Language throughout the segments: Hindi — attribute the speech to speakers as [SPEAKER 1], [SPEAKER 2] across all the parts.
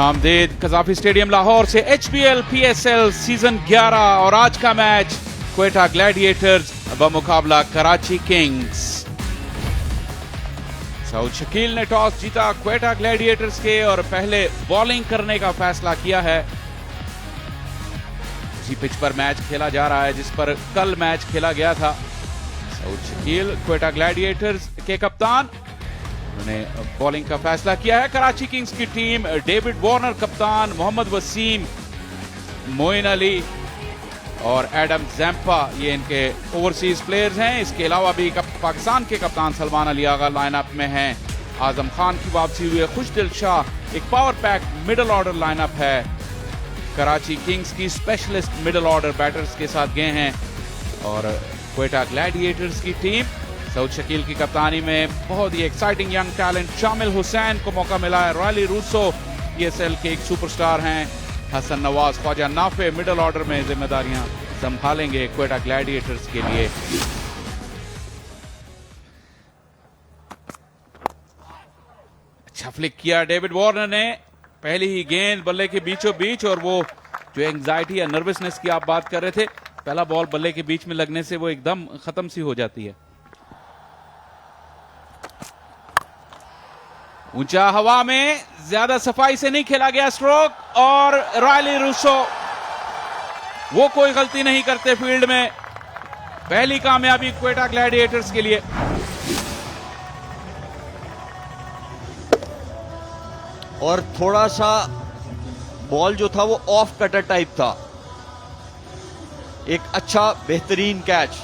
[SPEAKER 1] खुशामदीद कज़ाफी स्टेडियम लाहौर से HBL PSL सीजन 11 और आज का मैच क्वेटा ग्लैडिएटर्स बमुकाबला कराची किंग्स। सऊद शकील ने टॉस जीता क्वेटा ग्लैडिएटर्स के और पहले बॉलिंग करने का फैसला किया है। उसी पिच पर मैच खेला जा रहा है जिस पर कल मैच खेला गया था। सऊद शकील क्वेटा ग्लैडिएटर्स के कप्तान, उन्होंने बॉलिंग का फैसला किया है। कराची किंग्स की टीम डेविड वार्नर कप्तान, मोहम्मद वसीम, मोइन अली और एडम जैम्पा ये इनके ओवरसीज प्लेयर्स हैं। इसके अलावा भी पाकिस्तान के कप्तान सलमान अली आगा लाइनअप में हैं। आजम खान की वापसी हुई है। खुशदिल शाह एक power pack middle order lineup है। कराची किंग्स की स्पेशलिस्ट मिडल ऑर्डर बैटर्स के साथ गए हैं और क्वेटा ग्लैडिएटर्स की टीम सऊद शकील की कप्तानी में बहुत ही एक्साइटिंग यंग टैलेंट शामिल हुसैन को मौका मिला है। रॉयली रूसो PSL के एक सुपरस्टार हैं। हसन नवाज, ख्वाजा नाफे मिडल ऑर्डर में जिम्मेदारियां संभालेंगे क्वेटा ग्लैडिएटर्स के लिए। अच्छा फ्लिक किया डेविड वार्नर ने, पहली ही गेंद बल्ले के बीचों बीच, और वो जो एंग्जाइटी या नर्वसनेस की आप बात कर रहे थे, पहला बॉल बल्ले के बीच में लगने से वो एकदम खत्म सी हो जाती है। ऊंचा हवा में ज्यादा सफाई से नहीं खेला गया स्ट्रोक और रॉयली रूसो वो कोई गलती नहीं करते फील्ड में। पहली कामयाबी क्वेटा ग्लैडिएटर्स के लिए।
[SPEAKER 2] और थोड़ा सा बॉल जो था वो ऑफ कटर टाइप था। एक अच्छा बेहतरीन कैच,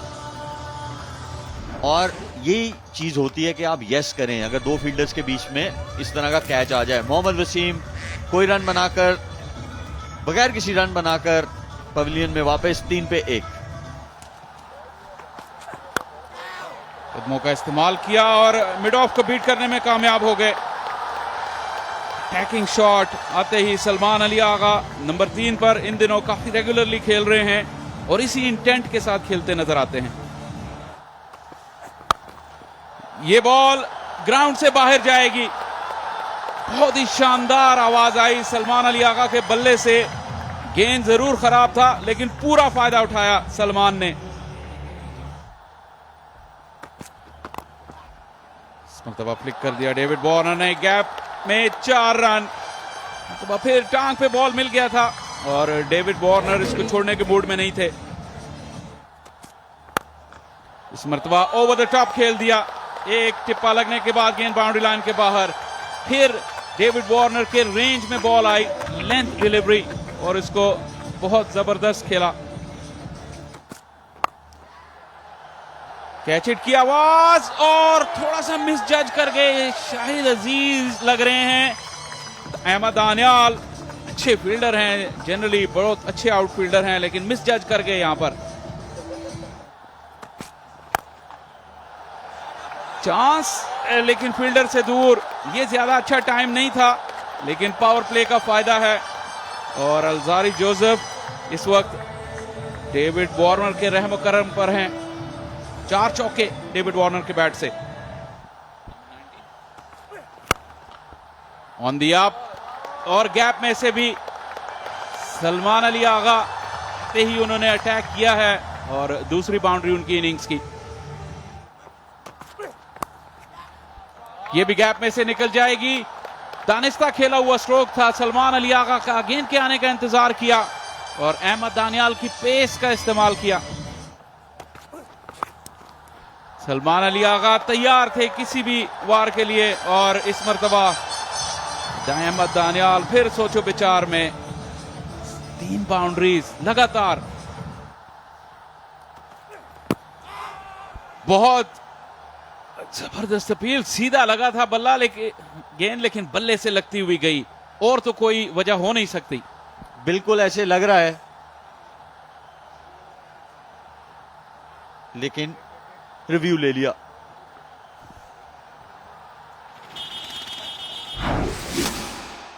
[SPEAKER 2] और यही चीज होती है कि आप यस करें अगर दो फील्डर्स के बीच में इस तरह का कैच आ जाए। मोहम्मद वसीम कोई रन बनाकर, बगैर किसी रन बनाकर पवेलियन में वापस 3 पे 1।
[SPEAKER 1] कदमों का इस्तेमाल किया और मिड ऑफ को बीट करने में कामयाब हो गए। टैकिंग शॉट आते ही सलमान अली आगा नंबर 3 पर इन दिनों काफी रेगुलरली खेल रहे हैं और इसी इंटेंट के साथ खेलते नजर आते हैं। ये बॉल ग्राउंड से बाहर जाएगी। बहुत ही शानदार आवाज आई सलमान अली आगा के बल्ले से। गेंद जरूर खराब था लेकिन पूरा फायदा उठाया सलमान ने। इस मरतबा फ्लिक कर दिया डेविड वार्नर ने, गैप में 4 रन। तो फिर टांग पे बॉल मिल गया था और डेविड वार्नर इसको छोड़ने के मूड में नहीं थे। इस मरतबा ओवर द टॉप खेल दिया। एक टिप्पा लगने के बाद गेंद बाउंड्री लाइन के बाहर। फिर डेविड वार्नर के रेंज में बॉल आई, लेंथ डिलीवरी, और इसको बहुत जबरदस्त खेला। कैच हिट की आवाज और थोड़ा सा मिस जज कर गए। शाहिद अजीज लग रहे हैं। अहमद दानियाल अच्छे फील्डर हैं, जनरली बहुत अच्छे आउटफील्डर हैं, लेकिन मिस जज कर गए यहां पर। चांस लेकिन फील्डर से दूर। ये ज्यादा अच्छा टाइम नहीं था लेकिन पावर प्ले का फायदा है। और अलजारी जोसेफ इस वक्त डेविड वार्नर के रहम करम पर हैं। 4 चौके डेविड वार्नर के बैट से। ऑन दी अप और गैप में से भी सलमान अली आगा से ही उन्होंने अटैक किया है और दूसरी बाउंड्री उनकी इनिंग्स की। ये भी गैप में से निकल जाएगी। दानिस्ता खेला हुआ स्ट्रोक था सलमान अली आगा का। गेंद के आने का इंतजार किया और अहमद दानियाल की पेस का इस्तेमाल किया। सलमान अली आगा तैयार थे किसी भी वार के लिए और इस मरतबा अहमद दानियाल फिर सोचो विचार में। 3 बाउंड्रीज लगातार। बहुत जबरदस्त अपील। सीधा लगा था बल्ला लेकिन बल्ले से लगती हुई गई, और तो कोई वजह हो नहीं सकती।
[SPEAKER 2] बिल्कुल ऐसे लग रहा है, लेकिन रिव्यू ले लिया।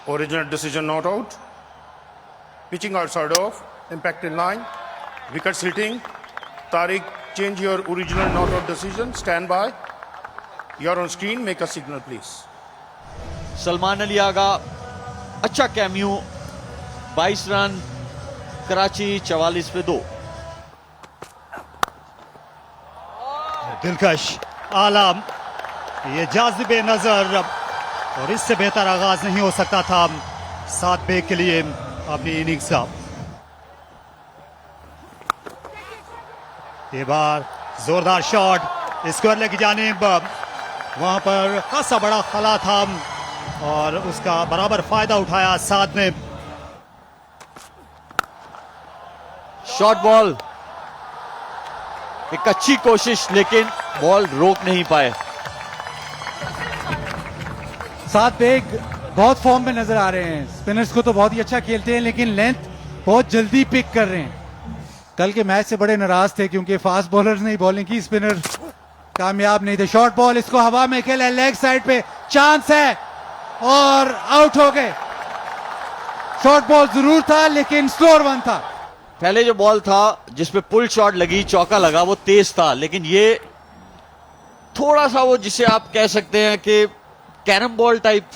[SPEAKER 3] Original decision not out. Pitching outside off, impacted line, wickets hitting. Tariq, change your original not out decision. Stand by. You're on screen. Make a signal, please.
[SPEAKER 2] Salman Ali Agha अच्छा कैम्यू, 22 रन, कराची 44 पे 2।
[SPEAKER 4] दिलकश आलम, ये जाज़िबे नजर, और इससे बेहतर आगाज नहीं हो सकता था सात बेग के लिए अपनी इनिंग्स का। ये बार जोरदार शॉट स्क्वायर लेग की जानिब, वहां पर खासा बड़ा खला था और उसका बराबर फायदा उठाया साद ने।
[SPEAKER 2] शॉर्ट बॉल, एक अच्छी कोशिश लेकिन बॉल रोक नहीं पाए।
[SPEAKER 5] सात बेग बहुत फॉर्म में नजर आ रहे हैं। स्पिनर्स को तो बहुत ही अच्छा खेलते हैं लेकिन लेंथ बहुत जल्दी पिक कर रहे हैं। कल के मैच से बड़े नाराज थे क्योंकि फास्ट बॉलर्स ने बॉलिंग की, स्पिनर कामयाब नहीं थे। शॉर्ट बॉल, इसको हवा में खेला, लेग साइड पे चांस है और आउट हो गए। शॉर्ट बॉल जरूर था लेकिन स्लोअर वन था।
[SPEAKER 2] पहले जो बॉल था जिसपे पुल शॉट लगी, चौका लगा, वो तेज था, लेकिन ये थोड़ा सा वो जिसे आप कह सकते हैं कि कैरम बॉल टाइप,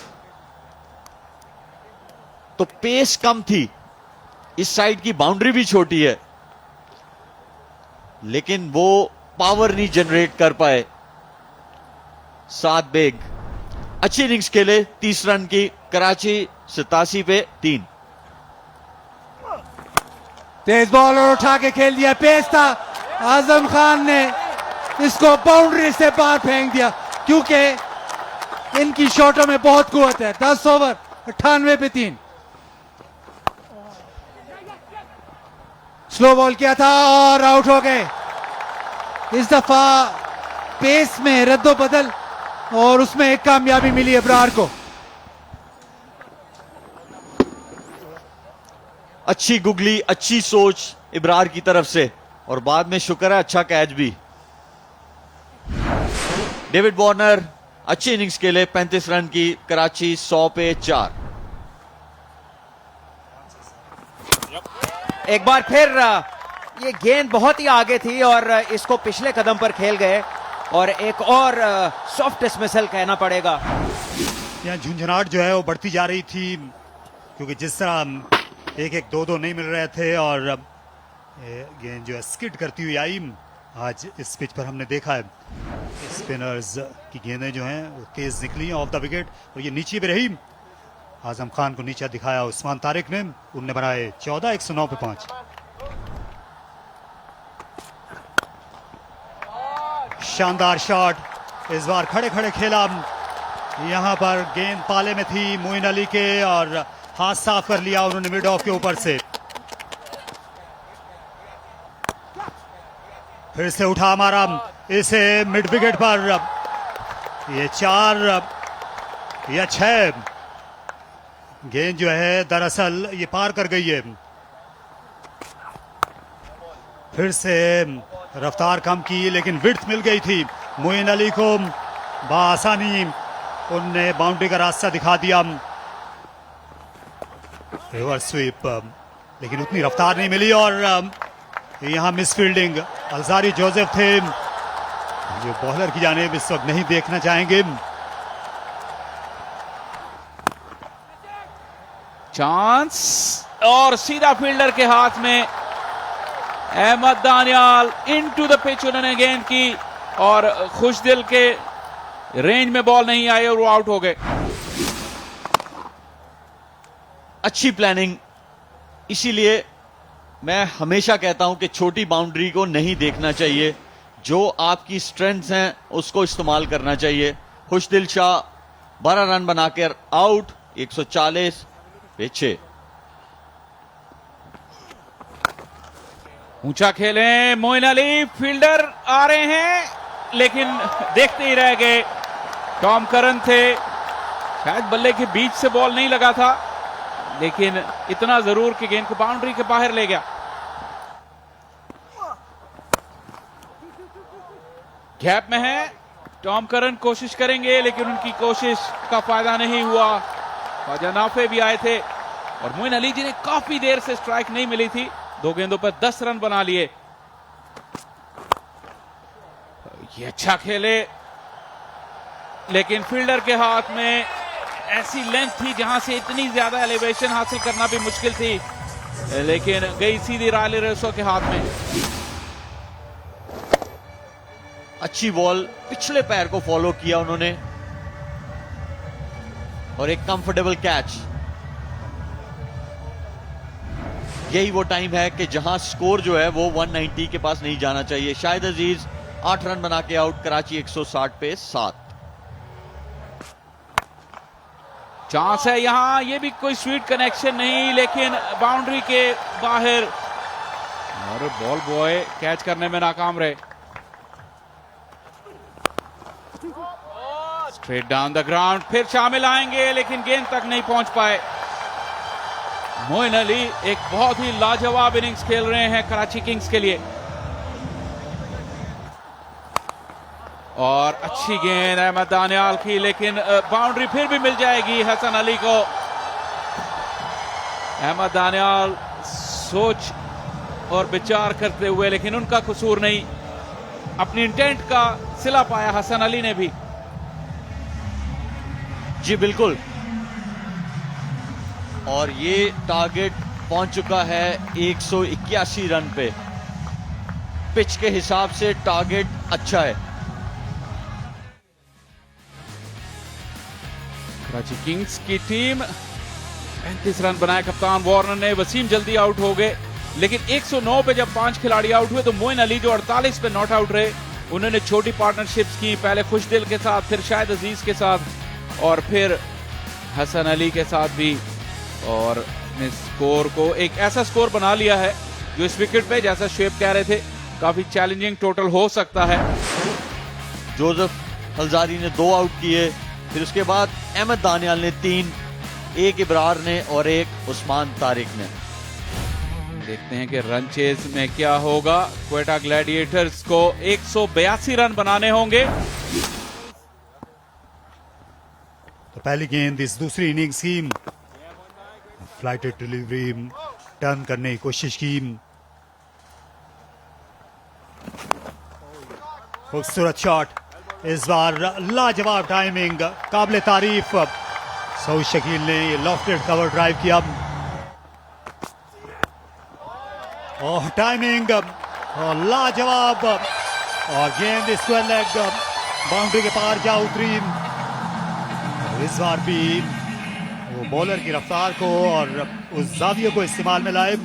[SPEAKER 2] तो पेस कम थी। इस साइड की बाउंड्री भी छोटी है लेकिन वो पावर नहीं जनरेट कर पाए। सात बेग अच्छी इनिंग्स खेले, 30 रन की, कराची 87 पे 3।
[SPEAKER 5] तेज बॉल और उठा के खेल दिया, पेस था। आजम खान ने इसको बाउंड्री से बाहर फेंक दिया क्योंकि इनकी शॉटों में बहुत कुवत है। 10 ओवर 98 पे 3। स्लो बॉल किया था और आउट हो गए। इस दफा पेस में रद्दो बदल और उसमें एक कामयाबी मिली अबरार को।
[SPEAKER 2] अच्छी गुगली, अच्छी सोच इब्रार की तरफ से, और बाद में शुक्र है अच्छा कैच भी। डेविड वार्नर अच्छी इनिंग्स के लिए 35 रन की, कराची 100 पे 4।
[SPEAKER 6] एक बार फिर ये गेंद बहुत ही आगे थी और इसको पिछले कदम पर खेल गए और एक और सॉफ्ट डिसमिसल कहना पड़ेगा।
[SPEAKER 4] यहाँ झुंझुनाहट जो है वो बढ़ती जा रही थी क्योंकि जिस तरह 1-1, 2-2 नहीं मिल रहे थे और गेंद जो है स्किड करती हुई आई। आज इस पिच पर हमने देखा है स्पिनर्स की गेंदें जो हैं वो तेज निकली ऑफ द विकेट और ये नीचे भी रही। आजम खान को नीचे दिखाया उस्मान तारिक ने, उनने बनाए 14, 109 पे 5। शानदार शॉट इस बार खड़े खड़े खेला। यहां पर गेंद पाले में थी मोइन अली के और हाथ साफ कर लिया उन्होंने मिड ऑफ के ऊपर से। फिर से उठा हमारा इसे मिड विकेट पर। ये 4 या 6 गेंद जो है दरअसल ये पार कर गई है। फिर से रफ्तार कम की लेकिन विड्थ मिल गई थी मोइन अली को। बआसानी उनने बाउंड्री का रास्ता दिखा दिया। रिवर्स स्वीप लेकिन उतनी रफ्तार नहीं मिली और यहां मिस फील्डिंग अलजारी जोसेफ थे जो बॉलर की जानिब इस वक्त नहीं देखना चाहेंगे।
[SPEAKER 1] चांस और सीधा फील्डर के हाथ में। Ahmed Daniyal into the pitch उन्होंने गेंद की और खुशदिल के रेंज में बॉल नहीं आई और वो आउट हो गए।
[SPEAKER 2] अच्छी प्लानिंग, इसीलिए मैं हमेशा कहता हूं कि छोटी बाउंड्री को नहीं देखना चाहिए। जो आपकी स्ट्रेंथ्स हैं उसको इस्तेमाल करना चाहिए। खुशदिल शाह 12 रन बनाकर आउट, 140 पे 6।
[SPEAKER 1] ऊंचा खेले मोइन अली, फील्डर आ रहे हैं लेकिन देखते ही रह गए। टॉम करन थे, शायद बल्ले के बीच से बॉल नहीं लगा था लेकिन इतना जरूर कि गेंद को बाउंड्री के बाहर ले गया। गैप में है, टॉम करन कोशिश करेंगे लेकिन उनकी कोशिश का फायदा नहीं हुआ। ख्वाजा नाफे भी आए थे और मोइन अली जी ने काफी देर से स्ट्राइक नहीं मिली थी। 2 गेंदों पर 10 रन बना लिए। ये अच्छा खेले लेकिन फील्डर के हाथ में ऐसी लेंथ थी जहां से इतनी ज्यादा एलिवेशन हासिल करना भी मुश्किल थी, लेकिन गई सीधी रायले रेसो के हाथ में।
[SPEAKER 2] अच्छी बॉल, पिछले पैर को फॉलो किया उन्होंने और एक कंफर्टेबल कैच। यही वो टाइम है कि जहां स्कोर जो है वो 190 के पास नहीं जाना चाहिए। शाहिद अजीज 8 रन बना के आउट, कराची 160 पे 7।
[SPEAKER 1] चांस है यहां, ये भी कोई स्वीट कनेक्शन नहीं, लेकिन बाउंड्री के बाहर और बॉल बॉय कैच करने में नाकाम रहे। स्ट्रेट डाउन द ग्राउंड, फिर शामिल आएंगे लेकिन गेंद तक नहीं पहुंच पाए। मोइन अली एक बहुत ही लाजवाब इनिंग्स खेल रहे हैं कराची किंग्स के लिए। और अच्छी गेंद अहमद दानियाल की, लेकिन बाउंड्री फिर भी मिल जाएगी हसन अली को। अहमद दानियाल सोच और विचार करते हुए, लेकिन उनका कसूर नहीं, अपनी इंटेंट का सिला पाया हसन अली ने भी।
[SPEAKER 2] जी बिल्कुल, और ये टारगेट पहुंच चुका है 181 रन पे। पिच के हिसाब से टारगेट अच्छा है।
[SPEAKER 1] कराची किंग्स की टीम 35 रन बनाए कप्तान वार्नर ने। वसीम जल्दी आउट हो गए, लेकिन 109 पे जब 5 खिलाड़ी आउट हुए तो मोइन अली जो 48 पे नॉट आउट रहे, उन्होंने छोटी पार्टनरशिप्स की, पहले खुशदिल के साथ, फिर शाहिद अजीज के साथ और फिर हसन अली के साथ भी, और अपने स्कोर को एक ऐसा स्कोर बना लिया है जो इस विकेट पे, जैसा शेब कह रहे थे, काफी चैलेंजिंग टोटल हो सकता है।
[SPEAKER 2] जोसेफ हल्जारी ने 2 आउट किए, फिर उसके बाद अहमद दानियाल ने 3, एक इब्रार ने और एक उस्मान तारिक ने।
[SPEAKER 1] देखते हैं कि रन चेज में क्या होगा। क्वेटा ग्लैडिएटर्स को 182 रन बनाने होंगे।
[SPEAKER 4] तो पहली गेंद इस दूसरी इनिंग्स की, फ्लाइटेड डिलीवरी टर्न करने की कोशिश की। खूबसूरत शॉट, इस बार लाजवाब टाइमिंग, काबिल तारीफ। सऊद शकील ने लॉफ्टेड कवर ड्राइव किया और टाइमिंग और लाजवाब, और गेंद स्क्वायर लेग बाउंड्री के पार जा उतरी। इस बार भी वो बॉलर की रफ्तार को और उस जाविये को इस्तेमाल में लाए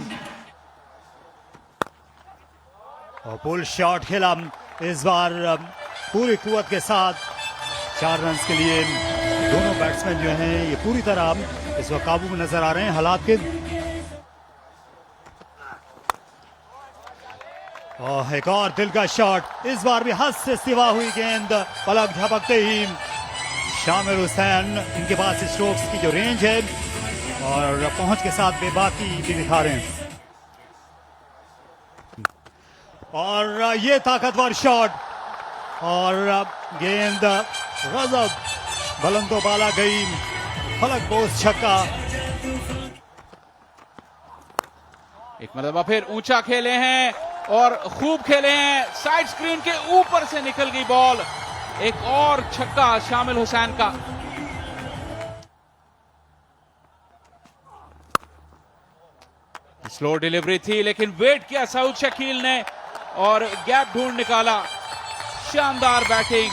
[SPEAKER 4] और पुल शॉट खेला। इस बार पूरी कुव्वत के साथ 4 रन के लिए दोनों बैट्समैन जो हैं ये पूरी तरह इस वक्त काबू में नजर आ रहे हैं हालात के। और एक और दिल का शॉट, इस बार भी हद से सिवा हुई गेंद, पलक झपकते ही शामिर हुसैन, इनके पास स्ट्रोक्स की जो रेंज है और पहुंच के साथ बेबाकी भी दिखा रहे हैं। और ये ताकतवर शॉट और गेंद गजब बुलंदो बाला गई, फलक बोस छक्का।
[SPEAKER 1] एक मरतबा फिर ऊंचा खेले हैं और खूब खेले हैं, साइड स्क्रीन के ऊपर से निकल गई बॉल। एक और छक्का शामिल हुसैन का। स्लो डिलीवरी थी, लेकिन वेट किया सऊद शकील ने और गैप ढूंढ निकाला। शानदार बैटिंग,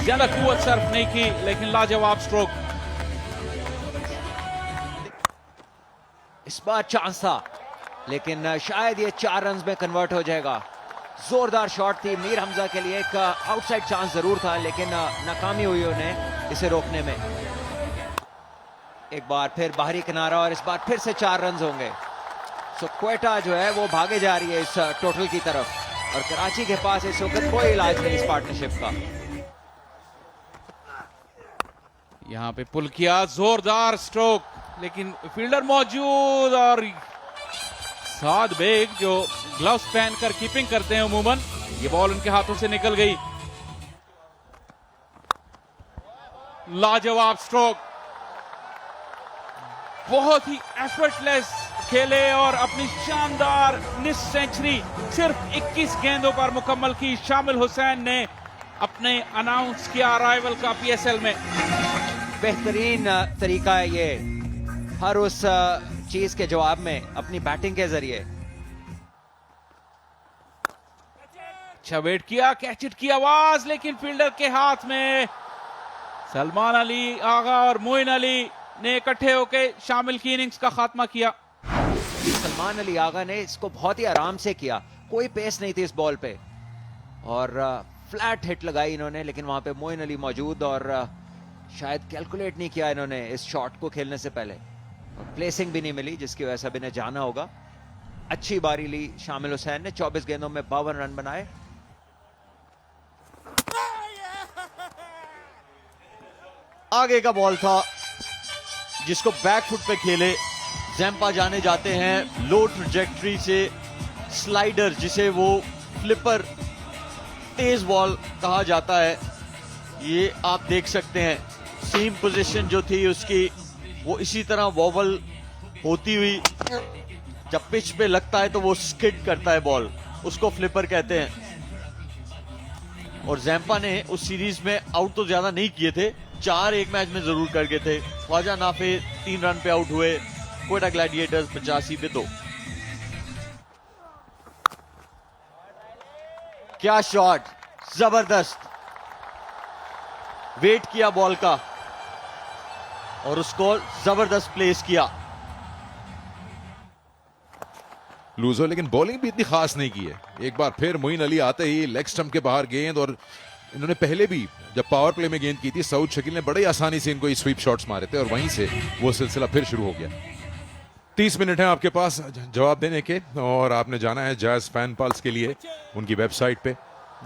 [SPEAKER 1] ज्यादा कुव्वत सर्फ नहीं की, लेकिन लाजवाब स्ट्रोक।
[SPEAKER 6] इस बार चांस था, लेकिन शायद ये 4 रन में कन्वर्ट हो जाएगा। जोरदार शॉट थी मीर हमजा के लिए, एक आउटसाइड चांस जरूर था, लेकिन नाकामी हुई उन्हें इसे रोकने में। एक बार फिर बाहरी किनारा और इस बार फिर से 4 रन होंगे। सो क्वेटा जो है वो भागे जा रही है इस टोटल की तरफ, और कराची के पास इस वक्त कोई इलाज नहीं इस पार्टनरशिप का।
[SPEAKER 1] यहां पे पुल किया, जोरदार स्ट्रोक, लेकिन फील्डर मौजूद और साद बेग जो ग्लव्स पहनकर कीपिंग करते हैं उमूमन, ये बॉल उनके हाथों से निकल गई। लाजवाब स्ट्रोक, बहुत ही एफर्टलेस खेले और अपनी शानदार निस सेंचुरी सिर्फ 21 गेंदों पर मुकम्मल की। शामिल हुसैन ने अपने अनाउंस किया अराइवल का PSL में।
[SPEAKER 6] बेहतरीन तरीका है ये, हर उस चीज के जवाब में अपनी बैटिंग के जरिए।
[SPEAKER 1] अच्छा वेट किया, कैच इट की आवाज, लेकिन फील्डर के हाथ में। सलमान अली आगा और मोइन अली ने इकट्ठे होकर शामिल की इनिंग्स का खात्मा किया।
[SPEAKER 6] सलमान अली आगा ने इसको बहुत ही आराम से किया, कोई पेस नहीं थी इस बॉल पे और फ्लैट हिट लगाई इन्होंने, लेकिन वहां पे मोइन अली मौजूद और शायद कैलकुलेट नहीं किया इन्होंने इस शॉट को खेलने से पहले, और प्लेसिंग भी नहीं मिली जिसकी वजह से अब इन्हें जाना होगा। अच्छी बारी ली शामिल हुसैन ने, 24 गेंदों में 52 रन बनाए।
[SPEAKER 2] आगे का बॉल था जिसको बैक फुट पे खेले जैम्पा जाने जाते हैं, लो ट्रजेक्टरी से स्लाइडर जिसे वो फ्लिपर तेज बॉल कहा जाता है, ये आप देख सकते हैं। सीम पोजीशन जो थी उसकी वो इसी तरह वॉबल होती हुई जब पिच पे लगता है तो वो स्किड करता है बॉल, उसको फ्लिपर कहते हैं। और जैम्पा ने उस सीरीज में आउट तो ज्यादा नहीं किए थे, 4 एक मैच में जरूर कर गए थे। ख्वाजा नाफे 3 रन पे आउट हुए, क्वेटा ग्लैडिएटर्स 85 पे 2। क्या शॉट, जबरदस्त वेट किया बॉल का और उसको जबरदस्त प्लेस किया।
[SPEAKER 7] लूजो, लेकिन बॉलिंग भी इतनी खास नहीं की है। एक बार फिर मोइन अली आते ही लेग स्टंप के बाहर गेंद, और इन्होंने पहले भी जब पावर प्ले में गेंद की थी सऊद शकील ने बड़े आसानी से इनको ये स्वीप शॉट्स मारे थे, और वहीं से वो सिलसिला फिर शुरू हो गया। 30 मिनट हैं आपके पास जवाब देने के, और आपने जाना है जैज फैन पल्स के लिए उनकी वेबसाइट पे।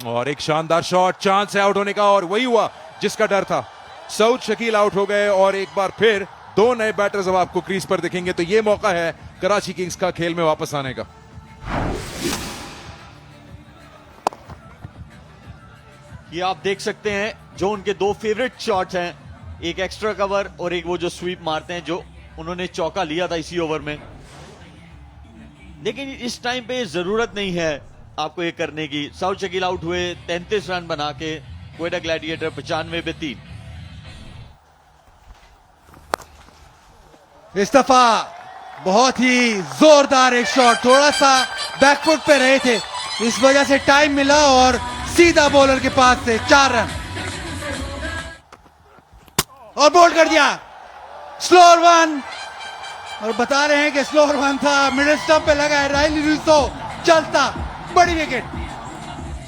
[SPEAKER 7] और एक शानदार शॉट, चांस है आउट होने का, और वही हुआ जिसका डर था। सऊद शकील आउट हो गए, और एक बार फिर 2 नए बैटर्स अब आपको क्रीज पर दिखेंगे। तो ये मौका है कराची किंग्स का खेल में वापस आने का।
[SPEAKER 2] ये आप देख सकते हैं जो उनके 2 फेवरेट शॉट्स हैं, एक एक्स्ट्रा कवर और एक वो जो स्वीप मारते हैं, जो उन्होंने चौका लिया था इसी ओवर में। लेकिन इस टाइम पे जरूरत नहीं है आपको ये करने की। सऊद शकील आउट हुए 33 रन बना के, क्वेटा ग्लैडिएटर 95 पे 3।
[SPEAKER 5] इस दफा बहुत ही जोरदार एक शॉट, थोड़ा सा बैकफुट पे रहे थे, इस वजह से टाइम मिला और सीधा बॉलर के पास से 4 रन और बोल्ड कर दिया। स्लोअर वन, और बता रहे हैं कि स्लोअर वन था, मिडिल स्टंप पे लगा है राइली रूसो, चलता, बड़ी विकेट।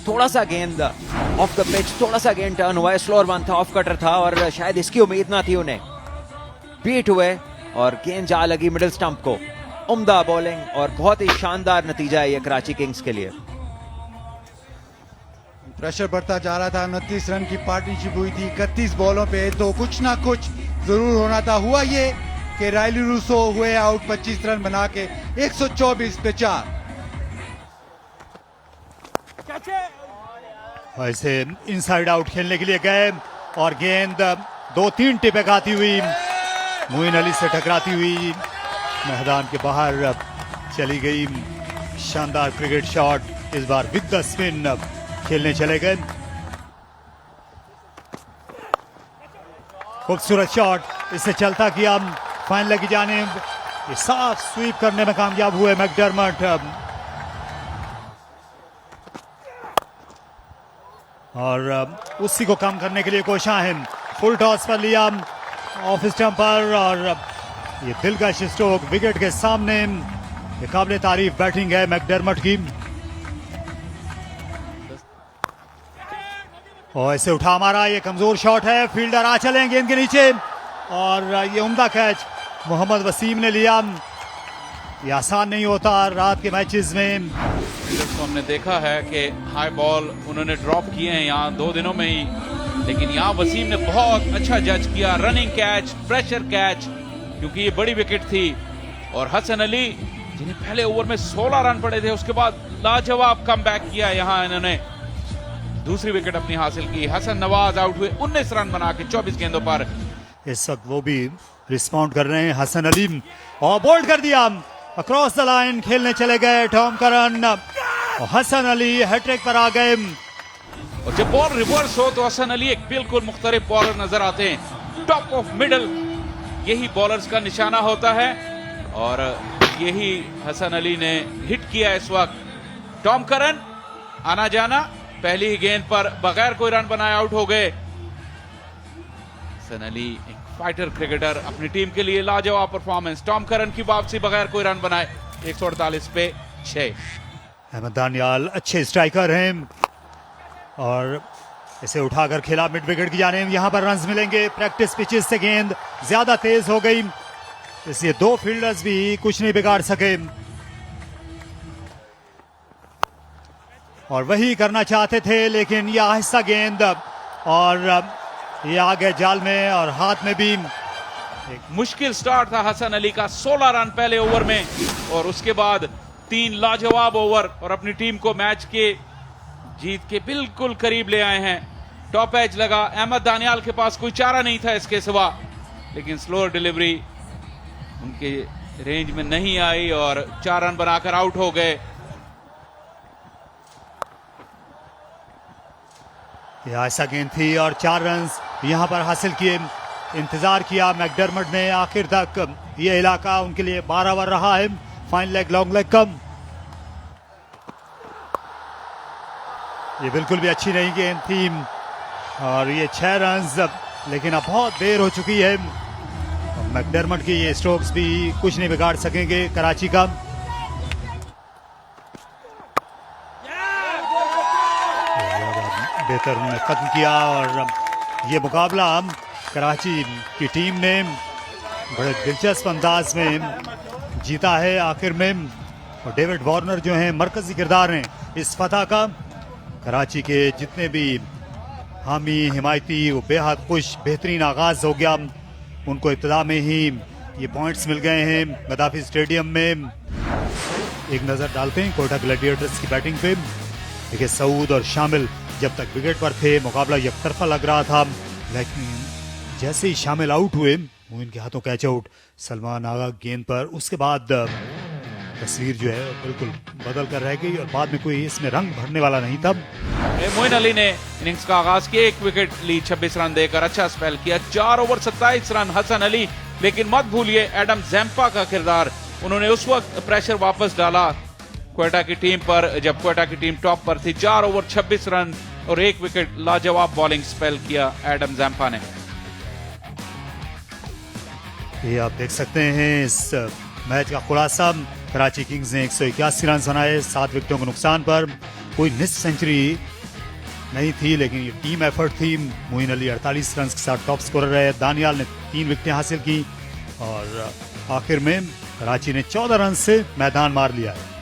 [SPEAKER 6] थोड़ा सा गेंद ऑफ द पिच, थोड़ा सा गेंद टर्न हुआ है, स्लोअर वन था, ऑफ कटर था और शायद इसकी उम्मीद ना थी उन्हें। बीट हुए और गेंद जा लगी मिडिल स्टंप को। उम्दा बॉलिंग और बहुत ही शानदार नतीजा है ये कराची किंग्स के लिए।
[SPEAKER 5] प्रेशर बढ़ता जा रहा था, 29 रन की पार्टनरशिप हुई थी 31 बॉलों पे, तो कुछ ना कुछ जरूर होना था। हुआ ये कि राइली रूसो हुए आउट 25 रन बना के 124 पे 4।
[SPEAKER 4] वैसे इनसाइड आउट खेलने के लिए गए और गेंद 2-3 टिपे खाती हुई मोइन अली से टकराती हुई मैदान के बाहर चली गई। शानदार क्रिकेट शॉट, इस बार विद द स्पिन खेलने चले गए। खूबसूरत शॉट, इससे चलता किया फाइनल की जानिब, ये साफ स्वीप करने में कामयाब हुए मैकडरमट। और उसी को कम करने के लिए कोशाहिन फुल टॉस पर लिया ऑफ स्टंप पर, और ये दिलकश स्ट्रोक विकेट के सामने। ये काबिल तारीफ बैटिंग है मैकडरमट की। और ऐसे उठा मारा, ये कमजोर शॉट है, फील्डर आ चले गेंद के नीचे, और ये उम्दा कैच मोहम्मद वसीम ने लिया। ये आसान नहीं होता रात के मैचेस में।
[SPEAKER 1] तो हमने देखा है कि हाई बॉल उन्होंने ड्रॉप किए हैं यहाँ 2 दिनों में ही, लेकिन यहाँ वसीम ने बहुत अच्छा जज किया। रनिंग कैच, प्रेशर कैच, क्योंकि ये बड़ी विकेट थी। और हसन अली जिन्हें पहले ओवर में 16 रन पड़े थे, उसके बाद लाजवाब कमबैक किया, यहाँ इन्होंने दूसरी विकेट अपनी हासिल की। हसन नवाज आउट हुए 19 रन बना के 24 गेंदों पर।
[SPEAKER 4] इस वक्त वो भी रिस्पॉन्ड कर रहे हैं हसन अली, और बोल्ड कर दिया अक्रॉस द लाइन। खेलने चले गए टॉम करन और हसन अली हैट्रिक पर आ गए।
[SPEAKER 1] और जब बॉल रिवर्स हो तो हसन अली एक बिल्कुल मुख्तलिफ बॉलर नजर आते हैं। टॉप ऑफ मिडल, यही बॉलर्स का निशाना होता है और यही हसन अली ने हिट किया इस वक्त। टॉम करन आना जाना, पहली ही गेंद पर बगैर कोई रन बनाए आउट हो गए। हसन अली एक फाइटर क्रिकेटर, अपनी टीम के लिए लाजवाब परफॉर्मेंस। टॉम करन की वापसी बगैर कोई रन बनाए, 148 पे 6।
[SPEAKER 4] अहमद दानियाल अच्छे स्ट्राइकर हैं और इसे उठाकर खेला मिड विकेट की जानिब। यहां पर रन्स मिलेंगे। प्रैक्टिस पिचेस से गेंद ज्यादा तेज हो गई, इसलिए 2 फील्डर्स भी कुछ नहीं बिगाड़ सके और वही करना चाहते थे, लेकिन यह आहिस्ता गेंद और ये आ गए जाल में और हाथ में भी।
[SPEAKER 1] एक मुश्किल स्टार्ट था हसन अली का, 16 रन पहले ओवर में और उसके बाद 3 लाजवाब ओवर और अपनी टीम को मैच के जीत के बिल्कुल करीब ले आए हैं। टॉप एज लगा, अहमद दानियाल के पास कोई चारा नहीं था इसके सिवा, लेकिन स्लोअर डिलीवरी उनके रेंज में नहीं आई और 4 रन बनाकर आउट हो गए।
[SPEAKER 4] यह ऐसा गेंद थी और 4 रन यहां पर हासिल किए। इंतजार किया मैकडरमट ने, आखिर तक यह इलाका उनके लिए 12 ओवर रहा है। फाइन लेग, लॉन्ग लेग कम। ये बिल्कुल भी अच्छी नहीं गेंद थी और ये 6 रन, लेकिन अब बहुत देर हो चुकी है। मैकडरमट की ये स्ट्रोक्स भी कुछ नहीं बिगाड़ सकेंगे कराची का। बेहतर उन्होंने खत्म किया और ये मुकाबला कराची की टीम ने बड़े दिलचस्प अंदाज में जीता है आखिर में। और डेविड वार्नर जो हैं मरकजी किरदार हैं इस फतह का। कराची के जितने भी हामी हिमायती वो बेहद खुश, बेहतरीन आगाज हो गया। उनको इब्तिदा में ही ये पॉइंट्स मिल गए हैं गद्दाफी स्टेडियम में। एक नजर डालते हैं कोयटा ग्लैडिएटर्स की बैटिंग पे। देखिए सऊद और शामिल जब तक विकेट पर थे मुकाबला एकतरफा लग रहा था, लेकिन जैसे ही शामिल आउट हुए मोइन के हाथों कैच आउट। सलमान आगा गेंद पर, उसके बाद तस्वीर जो है बिल्कुल बदल कर रह गई और बाद में कोई इसमें रंग भरने वाला नहीं था।
[SPEAKER 1] मोइन अली ने इनिंग्स का आगाज किया, 1 विकेट ली, 26 रन देकर अच्छा स्पेल किया। 4 ओवर 27 रन हसन अली, लेकिन मत भूलिए एडम जैम्पा का किरदार। उन्होंने उस वक्त प्रेशर वापस डाला क्वेटा की टीम पर जब क्वेटा की टीम टॉप पर थी। 4 ओवर 26 रन और 1 विकेट, लाजवाब बॉलिंग स्पेल किया एडम जैम्पा ने।
[SPEAKER 4] ये आप देख सकते हैं इस मैच का खुलासा। कराची किंग्स ने 181 रन बनाए 7 विकेटों के नुकसान पर। कोई निस्फ सेंचुरी नहीं थी, लेकिन ये टीम एफर्ट थी। मोइन अली 48 रन के साथ टॉप स्कोरर रहे। दानियाल ने 3 विकेटें हासिल की और आखिर में कराची ने 14 रन से मैदान मार लिया है।